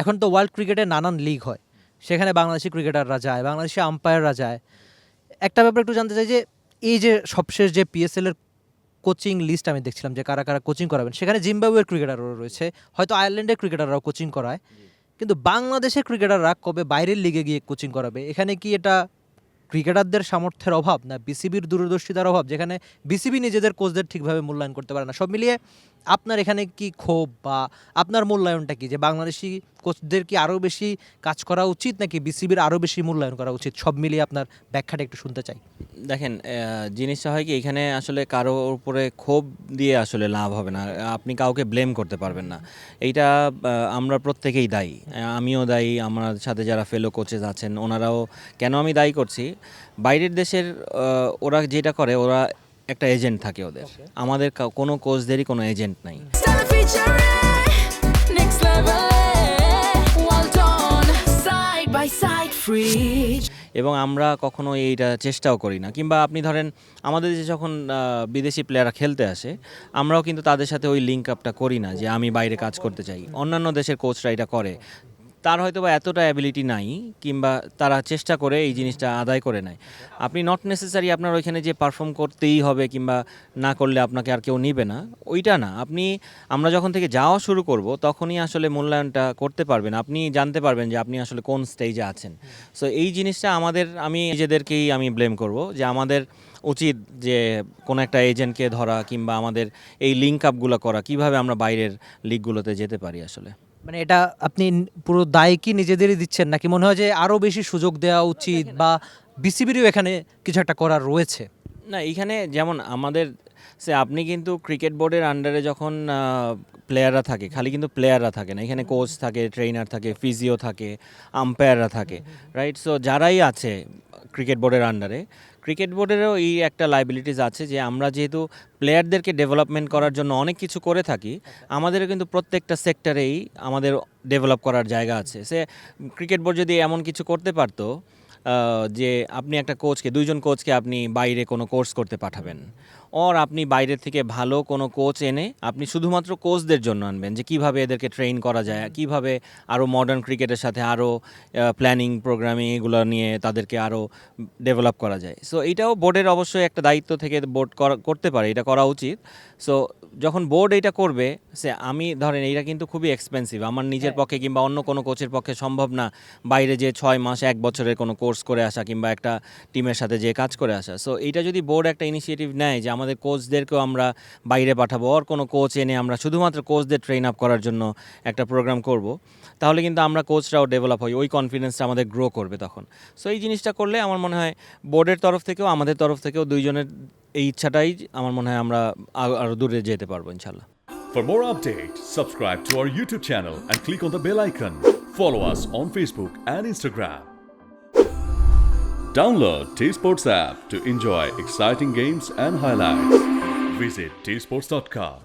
এখন তো ওয়ার্ল্ড ক্রিকেটে নানান লিগ হয়, সেখানে বাংলাদেশি ক্রিকেটাররা যায়, বাংলাদেশি আম্পায়াররা যায়। একটা ব্যাপার একটু জানতে চাই যে এই যে সবশেষ যে পিএসএল এর কোচিং লিস্ট আমি দেখছিলাম যে কারা কারা কোচিং করাবেন, সেখানে জিম্বাবুয়ের ক্রিকেটারও রয়েছে, হয়তো আয়ারল্যান্ডের ক্রিকেটাররাও কোচিং করায়, কিন্তু বাংলাদেশের ক্রিকেটাররা কবে বাইরের লিগে গিয়ে কোচিং করাবে? এখানে কি এটা ক্রিকেটারদের সামর্থ্যের অভাব, না বিসিবির দূরদর্শিতার অভাব, যেখানে বিসিবি নিজেদের কোচদের ঠিকভাবে মূল্যায়ন করতে পারে না? সব মিলিয়ে আপনার এখানে কি ক্ষোভ বা আপনার মূল্যায়নটা কি, যে বাংলাদেশি কোচদের কি আরও বেশি কাজ করা উচিত নাকি বিসিবির আরও বেশি মূল্যায়ন করা উচিত? সব মিলিয়ে আপনার ব্যাখ্যাটা একটু শুনতে চাই। দেখেন, জিনিসটা হয় কি, এখানে আসলে কারোর উপরে ক্ষোভ দিয়ে আসলে লাভ হবে না। আপনি কাউকে ব্লেম করতে পারবেন না। এইটা আমরা প্রত্যেকেই দায়ী। আমিও দায়ী, আমার সাথে যারা ফেলো কোচেস আছেন ওনারাও। কেন আমি দায়ী করছি, বাইরের দেশের ওরা যেটা করে, ওরা একটা এজেন্ট থাকে ওদের। আমাদের কোনো কোচদেরই কোনো এজেন্ট নাই। এবং আমরা কখনো এইটা চেষ্টাও করি না। কিংবা আপনি ধরেন আমাদের যে যখন বিদেশি প্লেয়াররা খেলতে আসে, আমরাও কিন্তু তাদের সাথে ওই লিঙ্ক আপটা করি না যে আমি বাইরে কাজ করতে চাই। অন্যান্য দেশের কোচরা এটা করে। তার হয়তো বা এতটা অ্যাবিলিটি নাই, কিংবা তারা চেষ্টা করে এই জিনিসটা আদায় করে নেয়। আপনি নট নেসেসারি আপনার ওইখানে যে পারফর্ম করতেই হবে, কিংবা না করলে আপনাকে আর কেউ নিবে না, ওইটা না। আমরা যখন থেকে যাওয়া শুরু করব তখনই আসলে মূল্যায়নটা করতে পারবেন, আপনি জানতে পারবেন যে আপনি আসলে কোন স্টেজে আছেন। সো এই জিনিসটা আমি নিজেদেরকেই ব্লেম করব যে আমাদের উচিত যে কোনো একটা এজেন্টকে ধরা, কিংবা আমাদের এই লিঙ্ক আপগুলো করা, কিভাবে আমরা বাইরের লিগগুলোতে যেতে পারি আসলে। মানে এটা আপনি পুরো দায় কি নিজেদেরই দিচ্ছেন, নাকি মনে হয় যে আরও বেশি সুযোগ দেওয়া উচিত, বা বিসিবিরও এখানে কিছু একটা করার রয়েছে? না, এইখানে যেমন আমাদের আপনি কিন্তু ক্রিকেট বোর্ডের আন্ডারে যখন প্লেয়াররা থাকে, খালি কিন্তু প্লেয়াররা থাকে না, এখানে কোচ থাকে, ট্রেনার থাকে, ফিজিও থাকে, আম্পায়াররা থাকে, রাইট? সো যারাই আছে ক্রিকেট বোর্ডের আন্ডারে, ক্রিকেট বোর্ডেরও এই একটা লাইবিলিটিস আছে যে আমরা যেহেতু প্লেয়ারদেরকে ডেভেলপমেন্ট করার জন্য অনেক কিছু করে থাকি, আমাদেরও কিন্তু প্রত্যেকটা সেক্টরেই আমাদের ডেভেলপ করার জায়গা আছে। ক্রিকেট বোর্ড যদি এমন কিছু করতে পারতো যে আপনি একটা কোচকে, 2 জন কোচকে আপনি বাইরে কোনো কোর্স করতে পাঠাবেন, আপনি বাইরের থেকে ভালো কোনো কোচ এনে আপনি শুধুমাত্র কোচদের জন্য আনবেন, যে কিভাবে এদেরকে ট্রেন করা যায়, কিভাবে আরও মডার্ন ক্রিকেটের সাথে আরও প্ল্যানিং, প্রোগ্রামিং এগুলো নিয়ে তাদেরকে আরও ডেভেলপ করা যায়। সো এইটাও বোর্ডের অবশ্যই একটা দায়িত্ব থেকে বোর্ড করতে পারে, এটা করা উচিত। সো যখন বোর্ড এটা করবে, আমি ধরেন এইটা কিন্তু খুবই এক্সপেন্সিভ, আমার নিজের পক্ষে কিংবা অন্য কোনো কোচের পক্ষে সম্ভব না বাইরে যে 6 মাস 1 বছরের কোনো কোর্স করে আসা, কিংবা একটা টিমের সাথে যে কাজ করে আসা। সো এইটা যদি বোর্ড একটা ইনিশিয়েটিভ নেয় যে আমাদের কোচদেরকেও আমরা বাইরে পাঠাবো, কোনো কোচ এনে আমরা শুধুমাত্র কোচদের ট্রেন আপ করার জন্য একটা প্রোগ্রাম করব, তাহলে কিন্তু আমরা কোচরাও ডেভেলপ হই, ওই কনফিডেন্সটা আমাদের গ্রো করবে তখন। সো এই জিনিসটা করলে আমার মনে হয় বোর্ডের তরফ থেকেও আমাদের তরফ থেকেও দুইজনের এই ইচ্ছাটাই আমার মনে হয় আমরা আরও দূরে যেতে পারবো ইনশাল্লাহ। For more updates, subscribe to our YouTube channel and click on the bell icon. Follow us on Facebook and Instagram. Download T-Sports app to enjoy exciting games and highlights. Visit tsports.com.